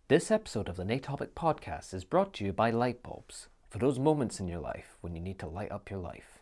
This episode of the naetopic podcast is brought to you by light bulbs, for those moments in your life when you need to light up your life.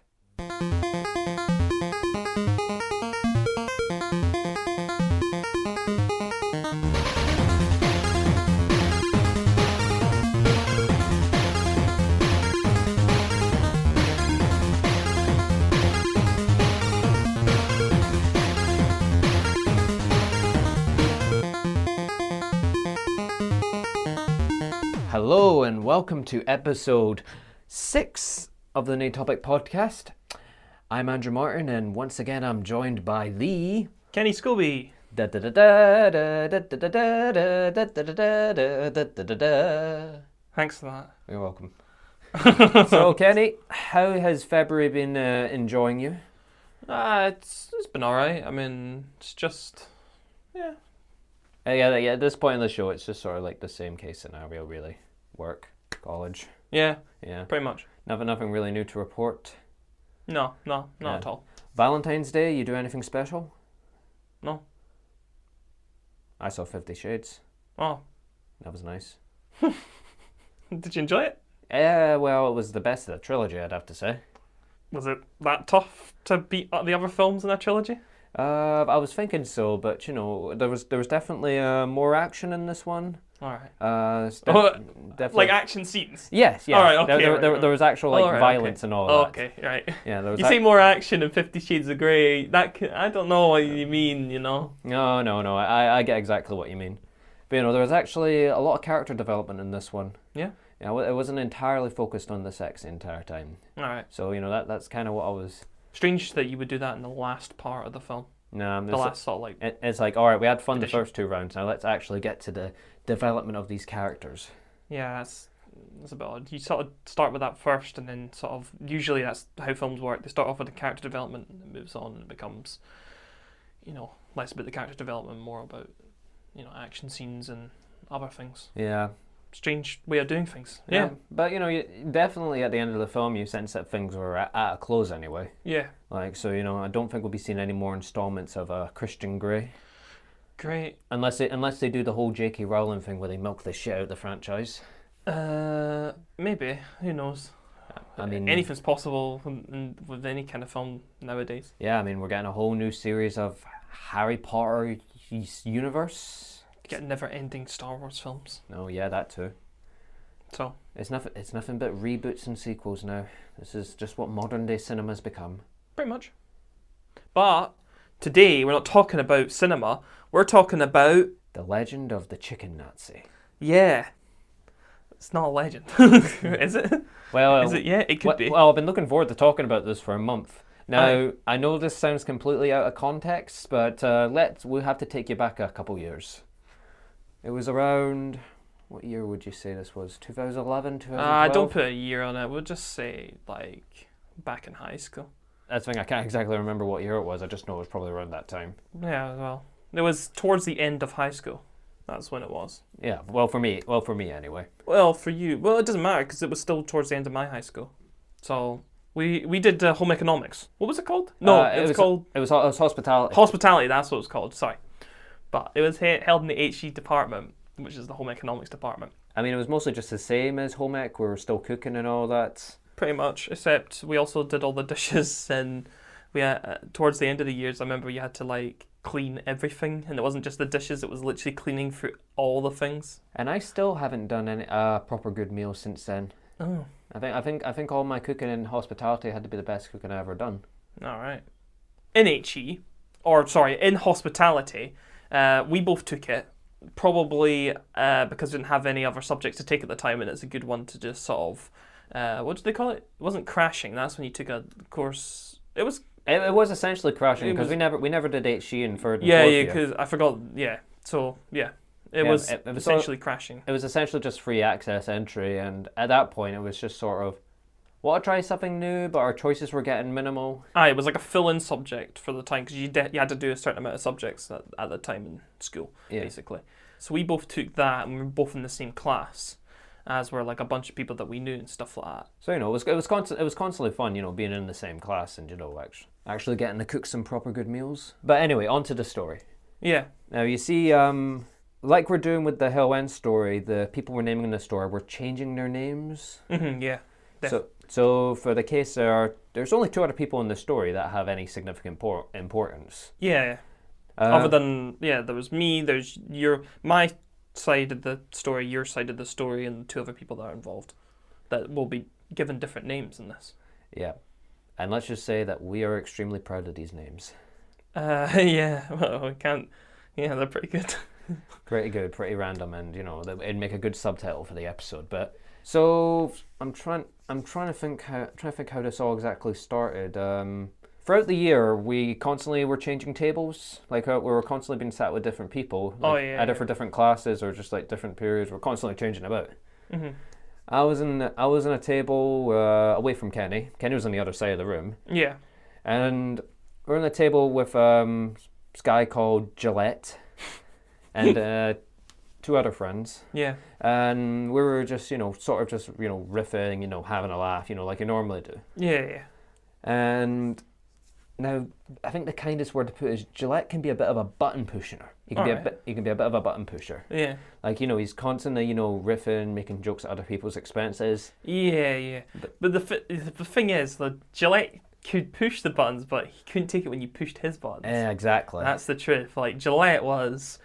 Hello and welcome to episode 6 of the naetopic podcast. I'm Andrew Martin and once again I'm joined by the... Kenny Scobie. Thanks for that. You're welcome. So Kenny, how has February been enjoying you? It's been alright. I mean, it's just, yeah. Yeah, at this point in the show it's just sort of like the same case scenario really. Work, college. Yeah, Yeah. pretty much. Nothing really new to report. No, not Yeah. at all. Valentine's Day, you do anything special? No. I saw 50 Shades. Oh, That was nice. did you enjoy it? Well, it was the best of the trilogy, I'd have to say. Was it that tough to beat the other films in that trilogy? I was thinking so, but you know, there was definitely more action in this one. Alright. Definitely. Like action scenes? Yes, yeah. All right, okay, There was actual like Alright, violence okay. and all Oh, that. okay, right. Yeah, there was. You say more action in 50 Shades of Grey. I don't know what you mean, you know? No. I get exactly what you mean. But you know, there was actually a lot of character development in this one. Yeah? Yeah, it wasn't entirely focused on the sex the entire time. Alright. So you know that's kind of what I was. Strange that you would do that in the last part of the film. No, The last sort of like... it's like, all right, we had fun Edition. the first 2 rounds. Now let's actually get to the development of these characters. Yeah, it's a bit odd. You sort of start with that first, and then sort of usually that's how films work. They start off with the character development, and it moves on, and it becomes, you know, less about the character development, more about, you know, action scenes and other things. Yeah. Strange way of doing things. Yeah. Yeah. But you know, definitely at the end of the film, you sense that things were at a close anyway. Yeah. Like, so you know, I don't think we'll be seeing any more installments of Christian Grey. Great. Unless they do the whole J.K. Rowling thing where they milk the shit out of the franchise. Maybe. Who knows? I mean, Anything's possible with any kind of film nowadays. Yeah, I mean, we're getting a whole new series of Harry Potter universe. Get never-ending Star Wars films. Oh yeah, that too. So It's nothing but reboots and sequels now. This is just what modern day cinema's become. pretty much. But today we're not talking about cinema. We're talking about... The Legend of the Chicken Nazi. Yeah. It's not a legend. Is it? Well, Is it? Yeah, it could be. Well, I've been looking forward to talking about this for a month. Now, Aye. I know this sounds completely out of context, but we'll have to take you back a couple years. It was around, what year would you say this was? 2011, 2012? Don't put a year on it. We'll just say, like, back in high school. That's the thing, I can't exactly remember what year it was. I just know it was probably around that time. Yeah, well, it was towards the end of high school. That's when it was. Yeah, well for me anyway. Well, for you. Well, it doesn't matter because it was still towards the end of my high school. So we did home economics. What was it called? No, it was called It was hospitality. hospitality. That's what it was called. Sorry, but it was held in the HE department, which is the home economics department. I mean, it was mostly just the same as home ec. We were still cooking and all that. Pretty much, except we also did all the dishes, and we had, towards the end of the years, I remember you had to like clean everything, and it wasn't just the dishes; it was literally cleaning through all the things. And I still haven't done any proper good meals since then. Oh, I think all my cooking in hospitality had to be the best cooking I ever done. all right. In HE, or sorry, in hospitality, we both took it. Probably because we didn't have any other subjects to take at the time, and it's a good one to just sort of, what did they call it? It wasn't crashing. That's when you took a course. It was essentially crashing because we never did HE in third and yeah, fourth yeah, year. because I forgot. Yeah, so yeah, it Yeah, was it was essentially crashing. It was essentially just free access entry, and at that point it was just sort of, want to try something new, but our choices were getting minimal. It was like a fill-in subject for the time because you had to do a certain amount of subjects at the time in school, basically. So we both took that, and we were both in the same class, as were like a bunch of people that we knew and stuff like that. So you know, it was constantly fun, you know, being in the same class and you know actually getting to cook some proper good meals. But anyway, on to the story. Yeah. Now you see, like we're doing with the Hell End story, the people we're naming in the story, we're changing their names. Yeah. So for the case there's only 2 other people in the story that have any significant importance. Yeah. Other than, there was me, there's my side of the story, your side of the story, and the 2 other people that are involved that will be given different names in this. Yeah. And let's just say that we are extremely proud of these names. Yeah, well, I can't, they're pretty good. Pretty good, pretty random, and, it'd make a good subtitle for the episode, but... So I'm trying to think how this all exactly started. Throughout the year, we constantly were changing tables. Like we were constantly being sat with different people, either for different classes or just like different periods. We're constantly changing about. Mm-hmm. I was in a table away from Kenny. Kenny was on the other side of the room. Yeah. And we're on a table with this guy called Gillette, and 2 other friends. Yeah. And we were just, riffing, having a laugh, like you normally do. Yeah. And now, I think the kindest word to put is Gillette can be a bit of a button pusher. He can be a bit of a button pusher. Yeah. Like, he's constantly, riffing, making jokes at other people's expenses. Yeah. But the thing is, the Gillette could push the buttons, but he couldn't take it when you pushed his buttons. Yeah, exactly. That's the truth. Like, Gillette was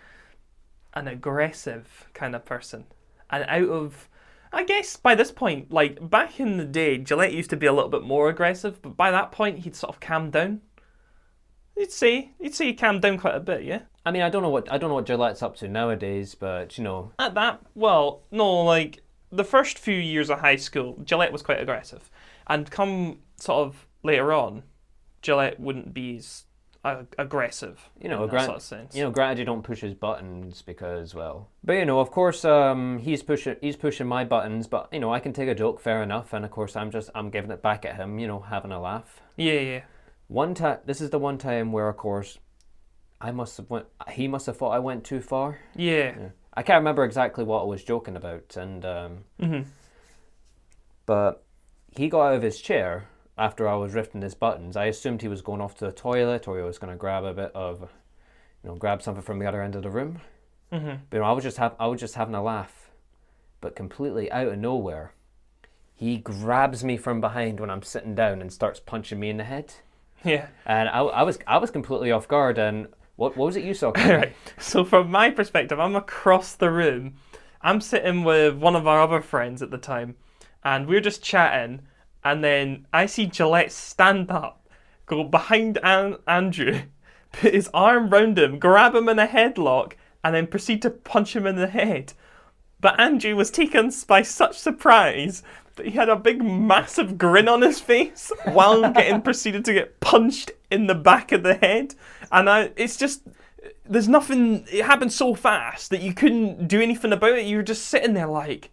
an aggressive kind of person. And I guess by this point, like back in the day, Gillette used to be a little bit more aggressive, but by that point he'd sort of calmed down. You'd say he calmed down quite a bit, yeah? I mean, I don't know what Gillette's up to nowadays, but At that, well, no, like the first few years of high school, Gillette was quite aggressive. And come sort of later on, Gillette wouldn't be as aggressive, in that sort of sense. Granted, you don't push his buttons because, well, but of course, he's pushing my buttons, but I can take a joke, fair enough, and of course, I'm giving it back at him, having a laugh. Yeah. One time, this is the one time where, of course, he must have thought I went too far. Yeah. I can't remember exactly what I was joking about, and but he got out of his chair. After I was riffing his buttons, I assumed he was going off to the toilet or he was going to grab a bit of, grab something from the other end of the room. Mm-hmm. But I was just having a laugh. But completely out of nowhere, he grabs me from behind when I'm sitting down and starts punching me in the head. Yeah. And I was completely off guard. And what was it you saw? Right. So from my perspective, I'm across the room. I'm sitting with one of our other friends at the time, and we're just chatting. And then I see Gillette stand up, go behind Andrew, put his arm round him, grab him in a headlock, and then proceed to punch him in the head. But Andrew was taken by such surprise that he had a big, massive grin on his face while proceeded to get punched in the back of the head. And it's just, there's nothing, it happened so fast that you couldn't do anything about it. You were just sitting there like,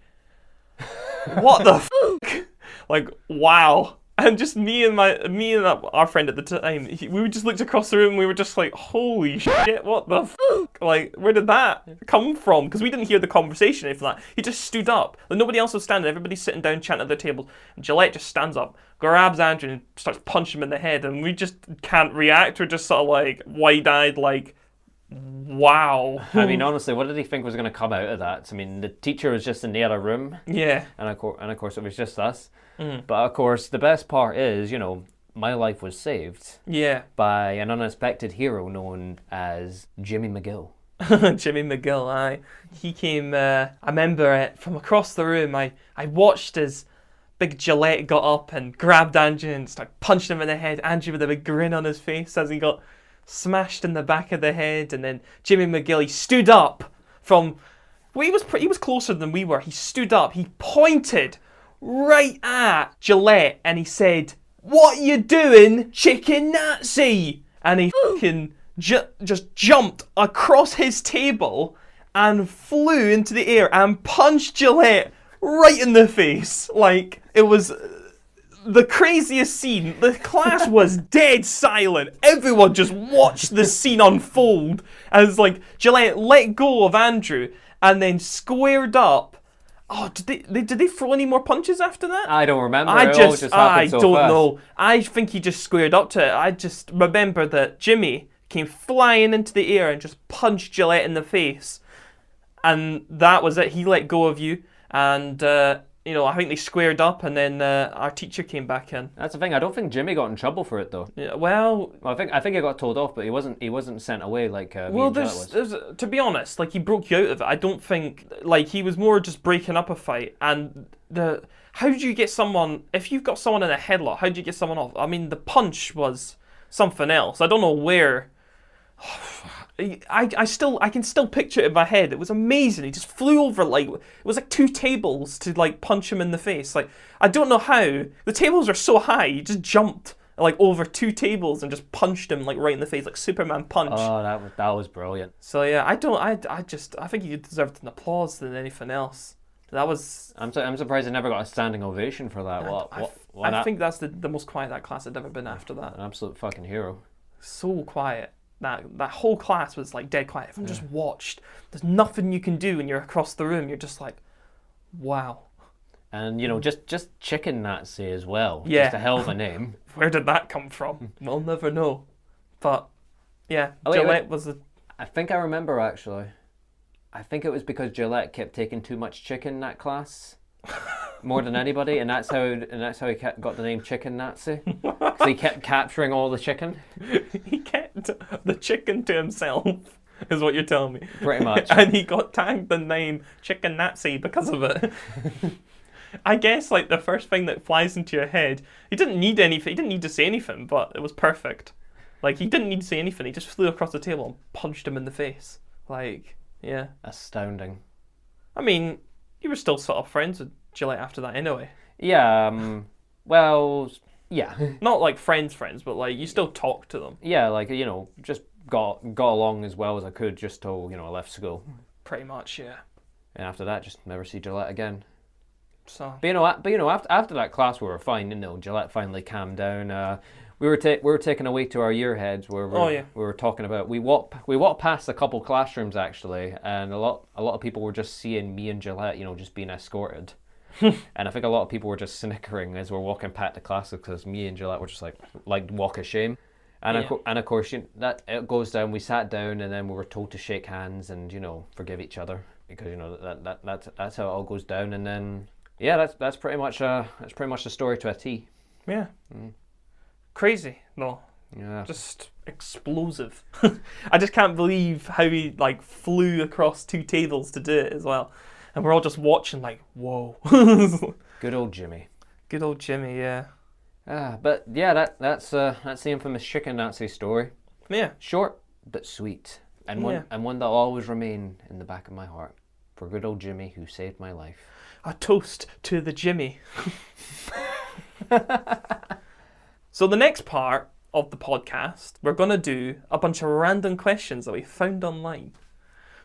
what the fuck? Like, wow. And just me and our friend at the time, we just looked across the room and we were just like, holy shit, what the fuck? Like, where did that come from? Because we didn't hear the conversation or anything like that. He just stood up. Like, nobody else was standing. Everybody's sitting down chatting at their tables. And Gillette just stands up, grabs Andrew and starts punching him in the head. And we just can't react. We're just sort of like wide-eyed, like, wow. I mean, honestly, what did he think was going to come out of that? I mean, the teacher was just in the other room. Yeah. And of course, it was just us. But of course, the best part is, my life was saved. Yeah. By an unexpected hero known as Jimmy McGill. Jimmy McGill, aye. He came, I remember it, from across the room. I watched as Big Gillette got up and grabbed Andrew and started punching him in the head. Andrew with a big grin on his face as he got smashed in the back of the head. And then Jimmy McGill, he stood up from... Well, he was closer than we were. He stood up. He pointed right at Gillette and he said, "What you doing, chicken Nazi?" And he fucking just jumped across his table and flew into the air and punched Gillette right in the face. Like, it was the craziest scene. The class was dead silent. Everyone just watched the scene unfold as, like, Gillette let go of Andrew and then squared up. Oh, did they throw any more punches after that? I don't remember. I don't fast. know. I think he just squared up to it. I just remember that Jimmy came flying into the air and just punched Gillette in the face. And that was it. He let go of you, and I think they squared up, and then our teacher came back in. That's the thing. I don't think Jimmy got in trouble for it though. Yeah, well, I think he got told off, but he wasn't sent away like me and Gillette was. there's to be honest, like he broke you out of it. I don't think like he was more just breaking up a fight. And how do you get someone if you've got someone in a headlock? How do you get someone off? I mean, the punch was something else. I don't know where. I can still picture it in my head. It was amazing. He just flew over it was like 2 tables to like punch him in the face. Like I don't know how the tables are so high. He just jumped like over 2 tables and just punched him like right in the face, like Superman punch. Oh, that was brilliant. So yeah, I think he deserved an applause than anything else. That was. I'm surprised I never got a standing ovation for that. I think that's the most quiet that class had ever been after that. An absolute fucking hero. So quiet. That whole class was like dead quiet. Everyone just watched. There's nothing you can do when you're across the room. You're just like, wow. And just Chicken Nazi as well. Yeah. Just a hell of a name. Where did that come from? We'll never know. But yeah, wait. Gillette was the. I think I remember actually. I think it was because Gillette kept taking too much chicken in that class. More than anybody, and that's how he got the name Chicken Nazi. Because he kept capturing all the chicken. He kept the chicken to himself, is what you're telling me. Pretty much. And he got tagged the name Chicken Nazi because of it. I guess like the first thing that flies into your head, he didn't need anything. He didn't need to say anything, but it was perfect. Like he didn't need to say anything. He just flew across the table and punched him in the face. Like, yeah, astounding. I mean, you were still sort of friends with Gillette after that, anyway. Yeah. Well, yeah. Not like friends, but like you still talk to them. Yeah, like just got along as well as I could just till I left school. Pretty much, yeah. And after that, just never see Gillette again. So. But after that class, we were fine. Gillette finally calmed down. We were taken away to our year heads where we were talking about. We walked past a couple classrooms actually, and a lot of people were just seeing me and Gillette, just being escorted. And I think a lot of people were just snickering as we're walking past the class because me and Gillette were just like walk of shame. And of course that it goes down. We sat down and then we were told to shake hands and forgive each other because that's how it all goes down. And then that's pretty much the story to a T. Yeah. Crazy, no. Yeah. Just explosive. I just can't believe how he flew across 2 tables to do it as well. And we're all just watching like, whoa. Good old Jimmy. Good old Jimmy, yeah. But yeah, that's the infamous Chicken Nazi story. Yeah. Short but sweet. And one that'll always remain in the back of my heart. For good old Jimmy who saved my life. A toast to the Jimmy. So the next part of the podcast, we're going to do a bunch of random questions that we found online.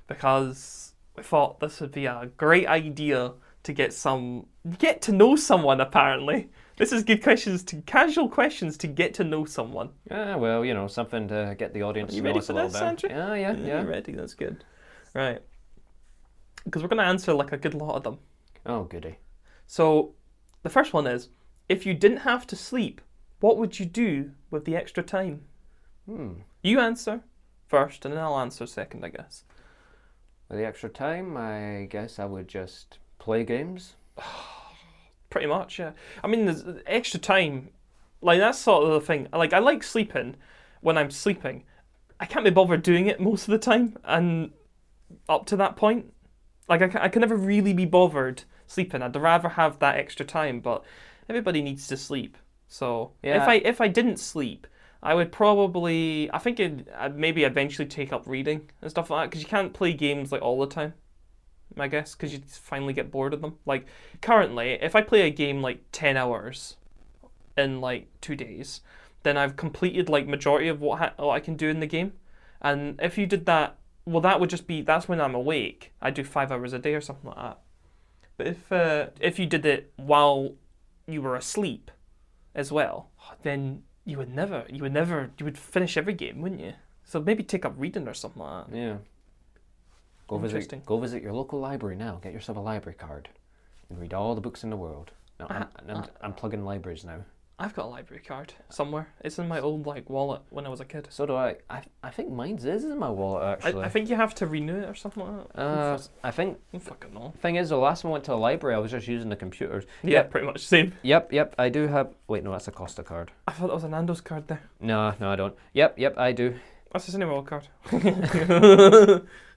Because we thought this would be a great idea to get to know someone, apparently. This is good casual questions to get to know someone. Well, something to get the audience to know us a little bit. Andrew? Yeah. You ready? That's good. Right. Because we're going to answer a good lot of them. Oh, goody. So, the first one is, if you didn't have to sleep, what would you do with the extra time? You answer first, and then I'll answer second, I guess. With the extra time, I guess I would just play games. Pretty much, yeah. I mean, there's extra time, that's sort of the thing. I like sleeping when I'm sleeping. I can't be bothered doing it most of the time, and up to that point, I can never really be bothered sleeping. I'd rather have that extra time, but everybody needs to sleep. So yeah. If I didn't sleep, I would probably, I think I'd maybe eventually take up reading and stuff like that, because you can't play games all the time, I guess, because you finally get bored of them. Currently, if I play a game 10 hours in 2 days, then I've completed majority of what I can do in the game. And if you did that, well, that would just be, that's when I'm awake. I do 5 hours a day or something like that. But if you did it while you were asleep as well, then you would finish every game, wouldn't you? So maybe take up reading or something like that. Yeah. Go visit your local library now. Get yourself a library card and read all the books in the world. No, I'm plugging libraries now. I've got a library card somewhere. It's in my old wallet when I was a kid. So do I. I think mine's is in my wallet actually. I think you have to renew it or something like that. I think. I fucking know. Thing is, the last time I went to the library, I was just using the computers. Yeah, pretty much same. Yep. I do have. Wait, no, that's a Costa card. I thought that was a Nando's card there. No, I don't. Yep, I do. That's a Cineworld card.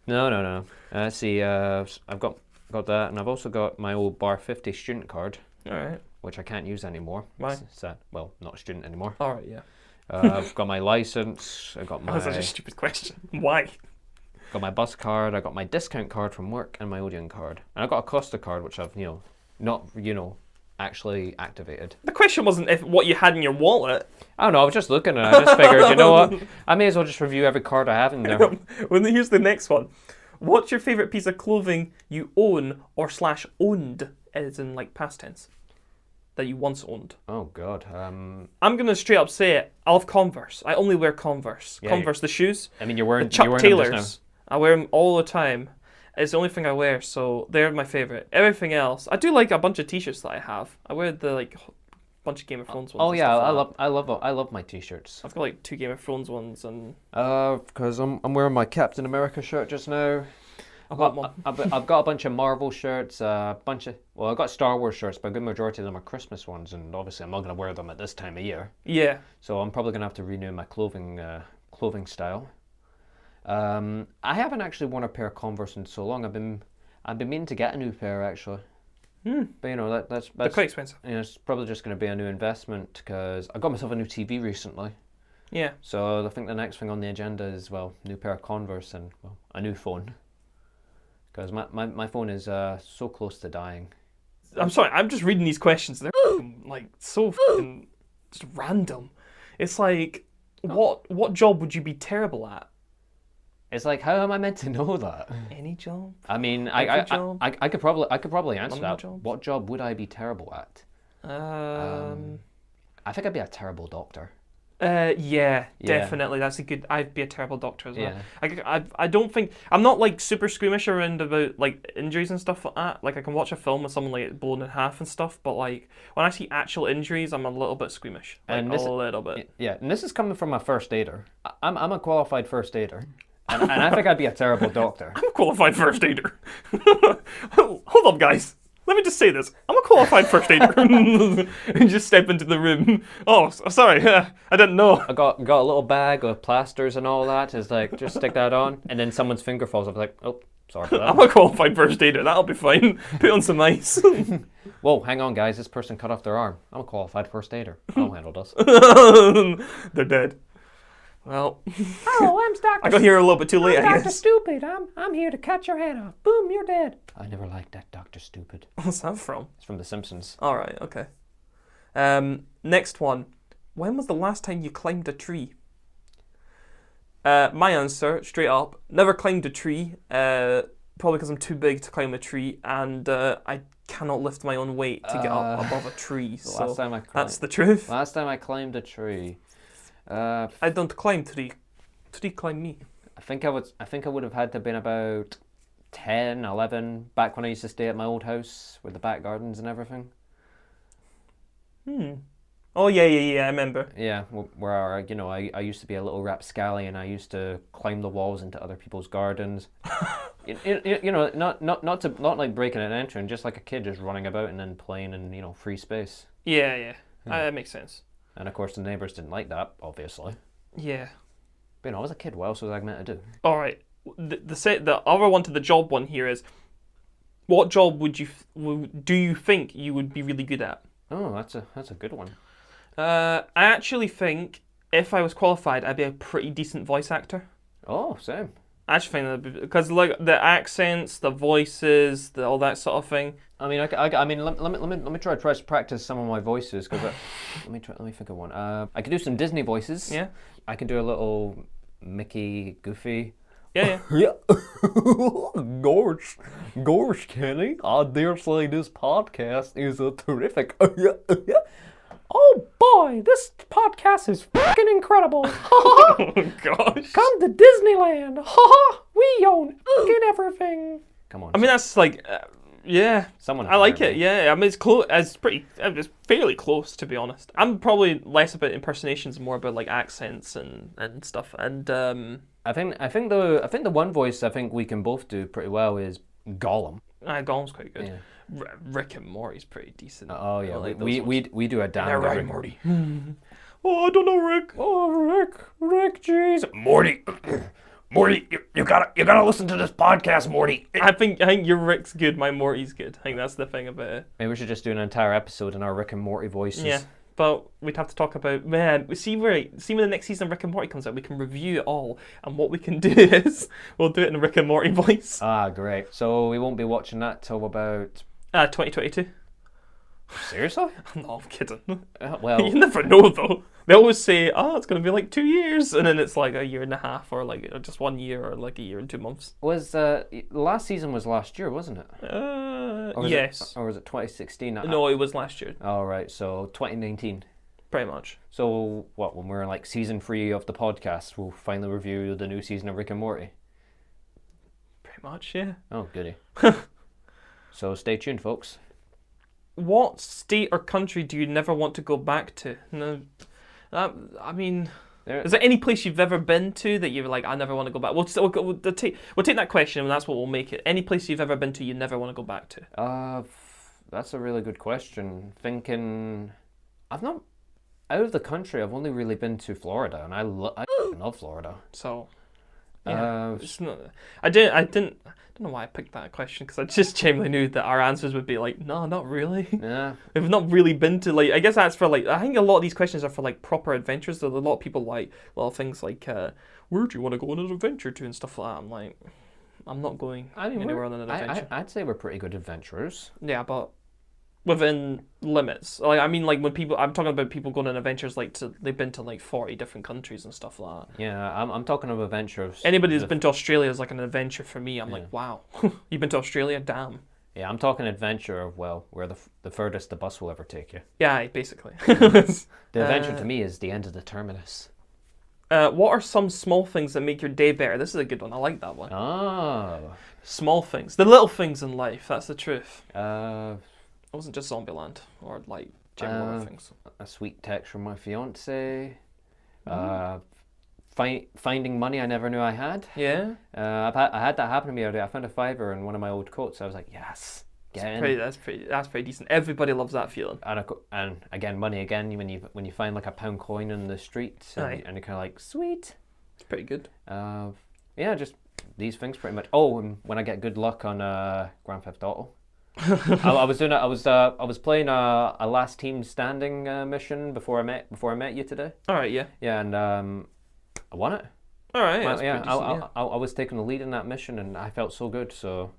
No. Let's see. I've got that, and I've also got my old Bar 50 student card. All right. Which I can't use anymore. Why? Sad. Well, not a student anymore. All right, yeah. I've got my license. I got my. That's such a stupid question. Why? Got my bus card. I got my discount card from work and my Odeon card. And I got a Costa card, which I've not actually activated. The question wasn't if what you had in your wallet. I don't know. I was just looking and I just figured, you know what? I may as well just review every card I have in there. Well, here's the next one. What's your favorite piece of clothing you own or / owned, as in like past tense, that you once owned? Oh God. I'm gonna straight up say it. I love Converse. I only wear Converse. Yeah, Converse, the shoes. I mean, you're wearing Chuck them Taylors. just I wear them all the time. It's the only thing I wear, so they're my favorite. Everything else, I do like a bunch of t-shirts that I have. I wear the bunch of Game of Thrones ones. Oh and yeah, stuff I love my t-shirts. I've got 2 Game of Thrones ones and. Because I'm wearing my Captain America shirt just now. I've got a bunch of Marvel shirts, I've got Star Wars shirts, but a good majority of them are Christmas ones, and obviously I'm not going to wear them at this time of year. Yeah. So I'm probably going to have to renew my clothing style. I haven't actually worn a pair of Converse in so long. I've been meaning to get a new pair actually. But that's They're quite expensive. It's probably just going to be a new investment because I got myself a new TV recently. Yeah. So I think the next thing on the agenda is new pair of Converse and a new phone. Because my phone is so close to dying. I'm sorry, I'm just reading these questions. They're so just random. It's like, what job would you be terrible at? It's like, how am I meant to know that? Any job? I mean, I could probably answer that. Jobs? What job would I be terrible at? I think I'd be a terrible doctor. Yeah, definitely. That's a good. I'd be a terrible doctor as well. I don't think I'm not super squeamish around about injuries and stuff like that. I can watch a film with someone blown in half and stuff, but when I see actual injuries, I'm a little bit squeamish. A little bit. Yeah, and this is coming from a first aider. I'm a qualified first aider, and I think I'd be a terrible doctor. I'm a qualified first aider. Hold up, guys. Let me just say this. I'm a qualified first aider. And just step into the room. Oh, sorry. I didn't know. I got a little bag of plasters and all that. It's just stick that on. And then someone's finger falls off. Oh, sorry for that. I'm a qualified first aider. That'll be fine. Put on some ice. Whoa, hang on, guys. This person cut off their arm. I'm a qualified first aider. I'll handle this. They're dead. Well. Oh, I'm Dr. I got here a little bit too late, I guess. Dr. Stupid. I'm here to cut your head off. Boom, you're dead. I never liked that Dr. Stupid. What's that from? It's from The Simpsons. All right, okay. Next one. When was the last time you climbed a tree? My answer, straight up, never climbed a tree. Probably because I'm too big to climb a tree, and I cannot lift my own weight to get up above a tree. So last time that's the truth. Last time I climbed a tree. I don't climb tree. Tree climb me. I think I would have had to have been about 10, 11, back when I used to stay at my old house with the back gardens and everything. Oh yeah, I remember. Yeah, where I used to be a little rapscallion. I used to climb the walls into other people's gardens. Not like breaking and entering, just like a kid just running about and then playing in free space. Yeah. That makes sense. And of course the neighbours didn't like that, obviously. Yeah. But I was a kid. What else was I meant to do? All right. The other one to the job one here is, what job do you think you would be really good at? Oh, that's a good one. I actually think if I was qualified, I'd be a pretty decent voice actor. Oh, same. I actually think that because the accents, the voices, all that sort of thing. I mean, let me try to practice some of my voices because let me think of one. I could do some Disney voices. Yeah. I can do a little Mickey, Goofy. Yeah. Gosh, Kenny, I dare say this podcast is a terrific. Oh boy, this podcast is fucking incredible. Oh gosh. Come to Disneyland. We own fucking everything. Come on. I mean, that's Yeah, Someone. I like hire it. me. Yeah, I mean it's fairly close, to be honest. I'm probably less about impersonations, more about like accents and stuff. And I think the one voice I think we can both do pretty well is Gollum. Gollum's quite good. Yeah. Rick and Morty's pretty decent. Oh yeah, I like we those ones. we do a damn Yeah, good right, Rick. Morty. Oh, I don't know, Rick. Oh, Rick, jeez, Morty, Morty, you gotta listen to this podcast, Morty. I think your Rick's good, my Morty's good. I think that's the thing about it. Maybe we should just do an entire episode in our Rick and Morty voices. Yeah, but we'd have to talk about when the next season of Rick and Morty comes out, we can review it all, and what we can do is we'll do it in a Rick and Morty voice. Ah, great. So we won't be watching that till about 2022. seriously? No, I'm kidding. Well, You never know though. They always say, it's going to be like 2 years, and then it's like a year and a half, or like just 1 year, or like a year and 2 months. was last season was last year, wasn't it? Yes. Or was it 2016? No, it was last year, All right, so 2019. pretty much. So what? When we're in like season 3 of the podcast, we'll finally review the new season of Rick and Morty. Pretty much, yeah. Oh, goody. So stay tuned, folks. What state or country do you never want to go back to? No, I mean, is there any place you've ever been to that you're like, I never want to go back? We'll take that question, and that's what we'll make it. Any place you've ever been to you never want to go back to? That's a really good question. Thinking, I've not out of the country. I've only really been to Florida, and I love Florida. So, yeah, Uh, it's not. I don't know why I picked that question, because I just genuinely knew that our answers would be like, no, not really. Yeah. We've not really been to, like, I guess that's for, like, I think a lot of these questions are for, like, proper adventures. So a lot of people like a lot of things like, where do you want to go on an adventure to and stuff like that. I'm like, I'm not going anywhere on an adventure. I'd say we're pretty good adventurers. Yeah, but within limits. Like, I mean, like, I'm talking about people going on adventures, like, they've been to, like, 40 different countries and stuff like that. Yeah, I'm talking of adventures. Anybody that's been to Australia is like an adventure for me. I'm like, wow, you've been to Australia? Damn. Yeah, I'm talking adventure of, well, where the furthest the bus will ever take you. Yeah, basically. The adventure to me is the end of the terminus. What are some small things that make your day better? This is a good one. I like that one. Oh. Small things. The little things in life. That's the truth. It wasn't just Zombieland or, like, general other things. A sweet text from my fiance. Finding money I never knew I had. Yeah. I had that happen to me the other day. I found a fiver in one of my old coats. I was like, yes, get in. That's pretty decent. Everybody loves that feeling. And again, money again. When you find like a pound coin in the street, and you're kind of like, sweet. It's pretty good. Yeah, just these things pretty much. Oh, and when I get good luck on Grand Theft Auto. I was playing a last team standing mission before I met you today. All right, yeah. Yeah, and I won it. All right, yeah. I was taking the lead in that mission, and I felt so good. So,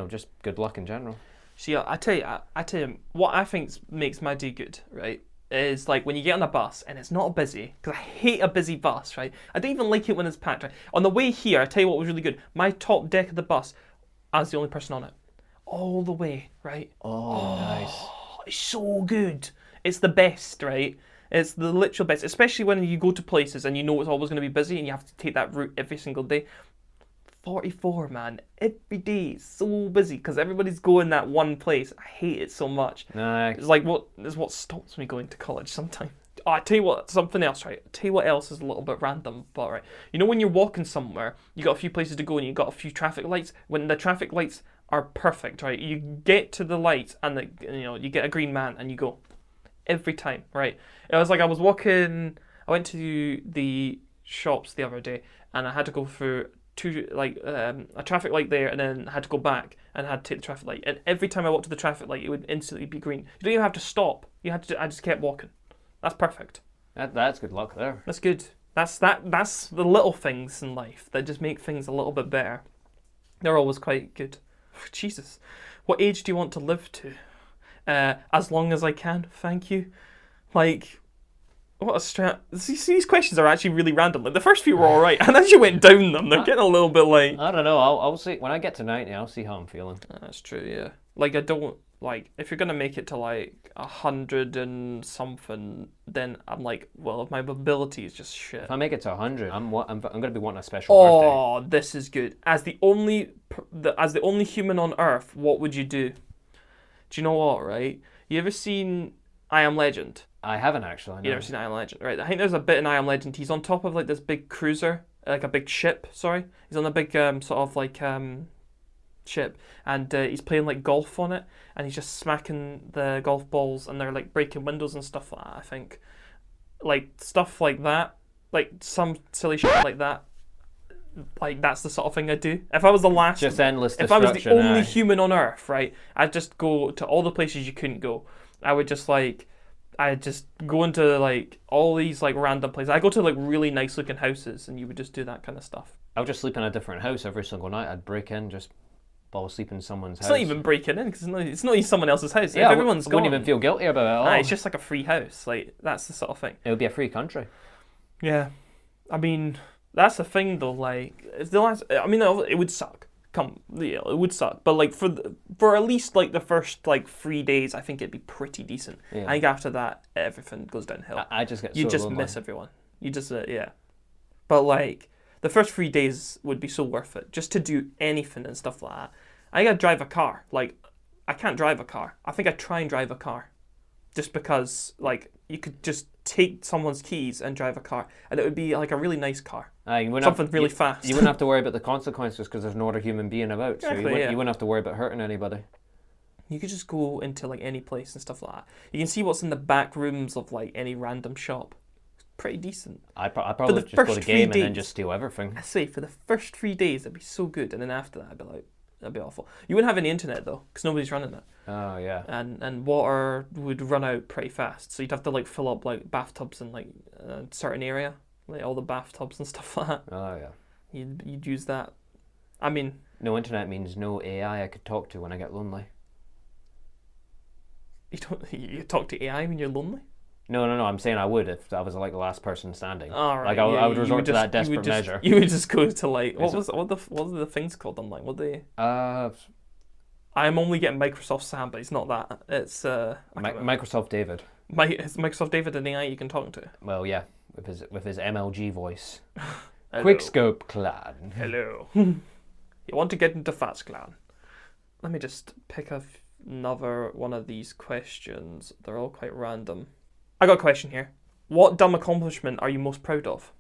just good luck in general. See, I tell you, what I think makes my day good, right, is like when you get on a bus and it's not busy, because I hate a busy bus, right? I don't even like it when it's packed. Right? On the way here, I tell you what was really good. My top deck of the bus, I was the only person on it. All the way, right? Oh, nice. It's so good. It's the best, right? It's the literal best, especially when you go to places and you know it's always going to be busy and you have to take that route every single day. 44, man. Every day is so busy because everybody's going that one place. I hate it so much. Nice. It's like it's what stops me going to college sometimes. Oh, I tell you what, something else, right? I tell you what else is a little bit random, but right. You know when you're walking somewhere, you got a few places to go and you got a few traffic lights. When the traffic lights are perfect, right? You get to the lights and you get a green man and you go every time, right? It was like I went to the shops the other day and I had to go through a traffic light there and then had to go back and had to take the traffic light. And every time I walked to the traffic light, it would instantly be green. You don't even have to stop. I just kept walking. That's perfect. That's good luck there. That's good. That's the little things in life that just make things a little bit better. They're always quite good. Jesus. What age do you want to live to? As long as I can, thank you. Like, what a strat. These questions are actually really random. Like, the first few were alright, and as you went down them, they're getting a little bit like... I don't know. I'll see. When I get to 90, I'll see how I'm feeling. That's true, yeah. Like I don't like if you're gonna make it to like 100 and something, then I'm like, well, if my ability is just shit. If I make it to 100, I'm gonna be wanting a special birthday. Oh, this is good. As the only human on Earth, what would you do? Do you know what? Right? You ever seen I Am Legend? I haven't actually. No. You ever seen I Am Legend? Right. I think there's a bit in I Am Legend. He's on top of like this big cruiser, like a big ship. Sorry, he's on a big sort of like ship, and he's playing like golf on it, and he's just smacking the golf balls, and they're like breaking windows and stuff like that. I think, like stuff like that, like some silly shit like that. Like that's the sort of thing I'd do. If I was the last, just endless if I was the only aye. human on Earth, right? I'd just go to all the places you couldn't go. I'd just go into like all these like random places. I go to like really nice looking houses, and you would just do that kind of stuff. I would just sleep in a different house every single night. I'd break in, just fall asleep in someone's house. It's not even breaking in because it's not even someone else's house. Yeah, if everyone's gone, wouldn't even feel guilty about it at all. it's just like a free house. Like that's the sort of thing. It would be a free country. Yeah, I mean that's the thing though. Like it's the last. I mean, it would suck. It would suck. But like for at least like the first like 3 days, I think it'd be pretty decent. Yeah. I think after that, everything goes downhill. I just get you so just lonely. miss everyone. You just yeah. But like the first 3 days would be so worth it just to do anything and stuff like that. I gotta drive a car. Like I can't drive a car. I think I'd try and drive a car, just because like you could just take someone's keys and drive a car, and it would be like a really nice car. Something really fast. You wouldn't have to worry about the consequences because there's no other human being about. So Exactly, you wouldn't have to worry about hurting anybody. You could just go into like any place and stuff like that. You can see what's in the back rooms of like any random shop. It's pretty decent. I'd probably just go to game and then just steal everything. I say for the first 3 days it'd be so good, and then after that I'd be like, that'd be awful. You wouldn't have any internet though, because nobody's running it. Oh yeah. And water would run out pretty fast, so you'd have to like fill up like bathtubs in like a certain area, like all the bathtubs and stuff like that. Oh yeah. You'd use that. I mean, no internet means no AI I could talk to when I get lonely. You talk to AI when you're lonely? No. I'm saying I would if I was like the last person standing. All right. Like I would resort to that desperate measure. You would just go to like what were the things called online? What they? I'm only getting Microsoft Sam, but it's not that. It's Microsoft David. Is Microsoft David an AI you can talk to? Well, yeah, with his MLG voice. Hello. Quickscope clan. Hello. You want to get into Fast Clan? Let me just pick another one of these questions. They're all quite random. I got a question here. What dumb accomplishment are you most proud of?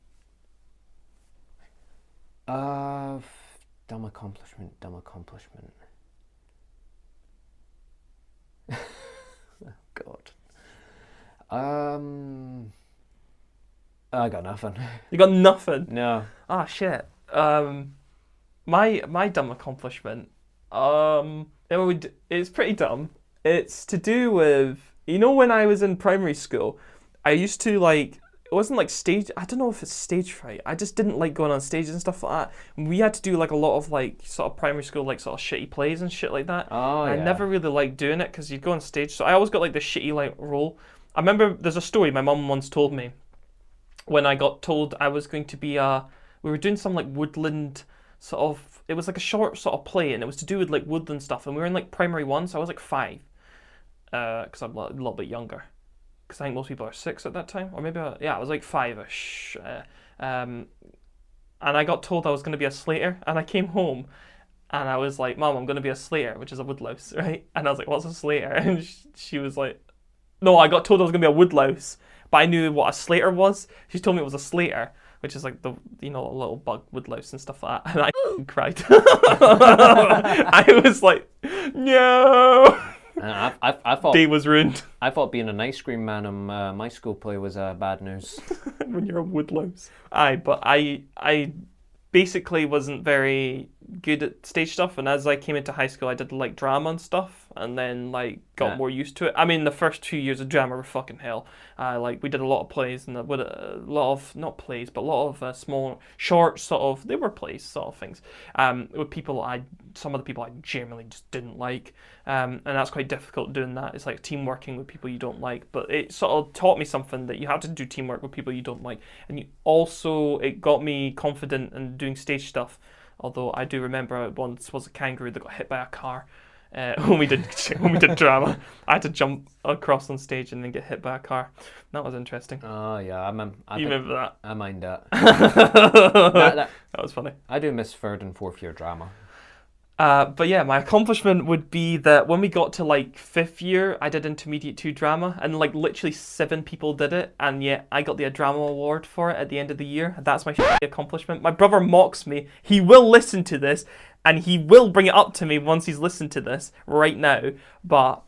Dumb accomplishment. God. I got nothing. You got nothing? No. Ah, shit. My dumb accomplishment, it's pretty dumb. It's to do with, when I was in primary school, I used to like, it wasn't like stage, I don't know if it's stage fright. I just didn't like going on stages and stuff like that. We had to do like a lot of like sort of primary school like sort of shitty plays and shit like that. Oh, I never really liked doing it because you'd go on stage. So I always got like the shitty like role. I remember there's a story my mum once told me when I got told I was going to be we were doing some like woodland sort of, it was like a short sort of play, and it was to do with like woodland stuff, and we were in like primary 1, so I was like 5 because I'm a little bit younger. Because I think most people are 6 at that time, or maybe I was like 5ish, and I got told I was going to be a slater, and I came home, and I was like, "Mom, I'm going to be a slater," which is a woodlouse, right? And I was like, "What's a slater?" And she was like, "No, I got told I was going to be a woodlouse, but I knew what a slater was." She told me it was a slater, which is like the a little bug woodlouse and stuff like that, and I cried. I was like, "No." I thought day was ruined. I thought being an ice cream man on my school play was bad news. When you're a woodlouse. But I basically wasn't very good at stage stuff, and as I came into high school I did like drama and stuff, and then like got more used to it. I mean, the first 2 years of drama were fucking hell. Like we did a lot of plays, and with a lot of, not plays, but a lot of small short sort of, they were plays sort of things, with people some of the people I genuinely just didn't like, and that's quite difficult doing that. It's like team working with people you don't like, but it sort of taught me something, that you have to do teamwork with people you don't like, and it got me confident in doing stage stuff. Although I do remember I once was a kangaroo that got hit by a car when we did drama. I had to jump across on stage and then get hit by a car. That was interesting. Oh yeah, You remember that? I mind that. That was funny. I do miss 3rd and 4th year drama. But yeah, my accomplishment would be that when we got to like 5th year, I did Intermediate 2 drama, and like literally 7 people did it, and yet I got the drama award for it at the end of the year. That's my accomplishment. My brother mocks me. He will listen to this, and he will bring it up to me once he's listened to this right now. But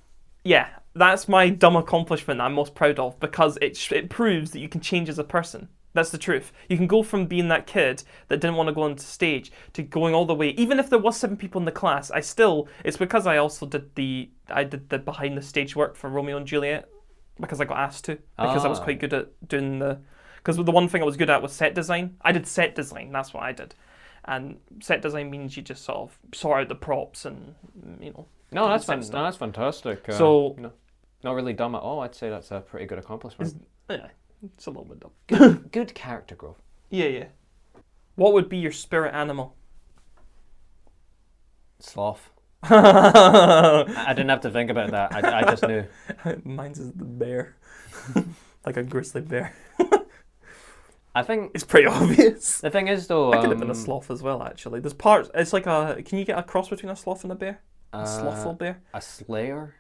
yeah, that's my dumb accomplishment I'm most proud of, because it proves that you can change as a person. That's the truth. You can go from being that kid that didn't want to go on stage to going all the way. Even if there was 7 people in the class, it's because I also did the behind the stage work for Romeo and Juliet, because I got asked to, because I was quite good at doing because the one thing I was good at was set design. I did set design, that's what I did. And set design means you just sort of sort out the props and, No, that's fantastic. So, not really dumb at all. I'd say that's a pretty good accomplishment. It's a little bit dumb. Good character growth. Yeah. What would be your spirit animal? Sloth. I didn't have to think about that. I just knew. Mine's is the bear. Like a grizzly bear. I think it's pretty obvious. The thing is, though, I could have been a sloth as well. Actually, there's parts. It's like can you get a cross between a sloth and a bear? A slothful bear. A slayer.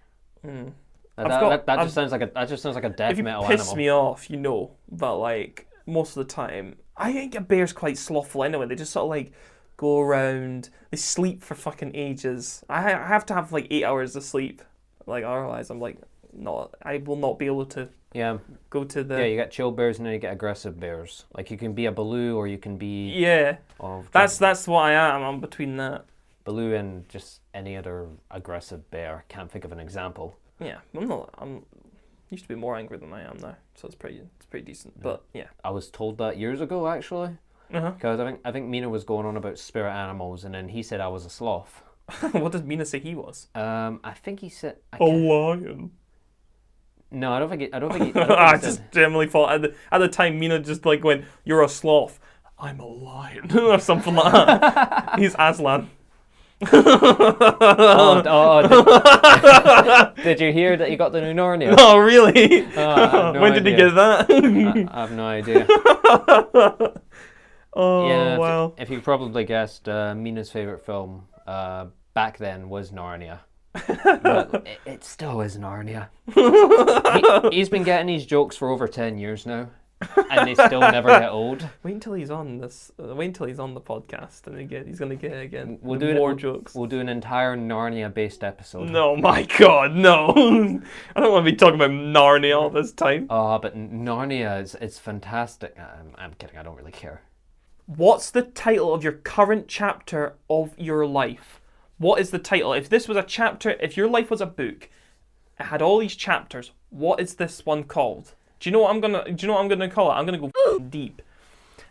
That just sounds like a death metal animal. If you piss me off, but like most of the time, I think a bear's quite slothful anyway. They just sort of like go around. They sleep for fucking ages. I have to have like 8 hours of sleep. Like otherwise, I'm like I will not be able to. Yeah. Go to the. Yeah, you get chill bears and then you get aggressive bears. Like you can be a Baloo or you can be. Yeah. That's what I am. I'm between that. Baloo and just any other aggressive bear. Can't think of an example. Yeah, I'm used to be more angry than I am now, so it's pretty decent. But yeah, I was told that years ago actually, because I think Mina was going on about spirit animals, and then he said I was a sloth. What did Mina say he was? I think he said a lion. No, I don't think he. I just generally thought at the time Mina just like went, "You're a sloth." I'm a lion or something like that. He's Aslan. Did you hear that he got the new Narnia? Oh, really? When did he get that? I have no idea. Wow. If you probably guessed, Mina's favourite film back then was Narnia. But it still is Narnia. He's been getting these jokes for over 10 years now. And they still never get old. Wait until he's on this. Wait until he's on the podcast, and he's going to get it again. We'll do more jokes. We'll do an entire Narnia-based episode. No, my God, no! I don't want to be talking about Narnia all this time. Oh, but Narnia is fantastic. I'm kidding. I don't really care. What's the title of your current chapter of your life? What is the title? If this was a chapter, if your life was a book, it had all these chapters. What is this one called? Do you know what I'm gonna call it? I'm gonna go deep.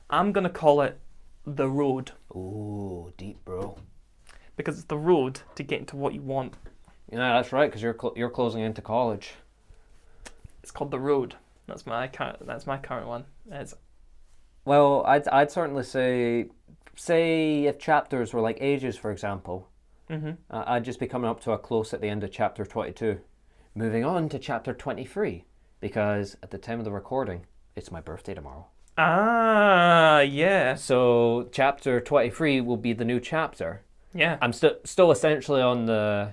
I'm gonna call it The Road. Ooh, deep, bro. Because it's the road to get into what you want. Yeah, that's right. Because you're closing into college. It's called The Road. That's my current one. Well, I'd certainly say if chapters were like ages, for example, I'd just be coming up to a close at the end of chapter 22, moving on to chapter 23. Because at the time of the recording, it's my birthday tomorrow. Ah, yeah. So chapter 23 will be the new chapter. Yeah. I'm still essentially on the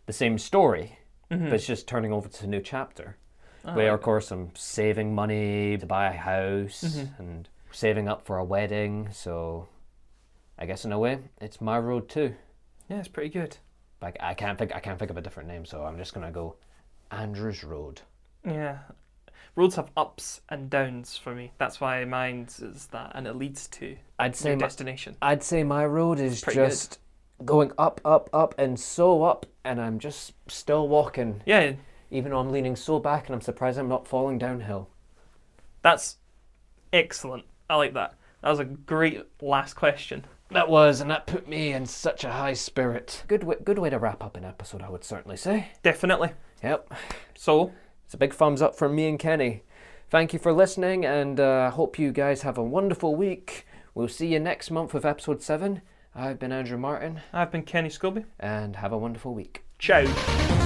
same story, but it's just turning over to a new chapter. Where, of course, I'm saving money to buy a house and saving up for a wedding. So I guess in a way, it's my road too. Yeah, it's pretty good. Like I can't think of a different name, so I'm just gonna go Andrew's Road. Yeah. Roads have ups and downs for me. That's why mine is that, and it leads to your destination. I'd say my road is just going up, up, up, and so up, and I'm just still walking. Yeah. Even though I'm leaning so back, and I'm surprised I'm not falling downhill. That's excellent. I like that. That was a great last question. That was, and that put me in such a high spirit. Good way to wrap up an episode, I would certainly say. Definitely. Yep. So, it's a big thumbs up from me and Kenny. Thank you for listening, and hope you guys have a wonderful week. We'll see you next month with episode 7. I've been Andrew Martin. I've been Kenny Scobie. And have a wonderful week. Ciao.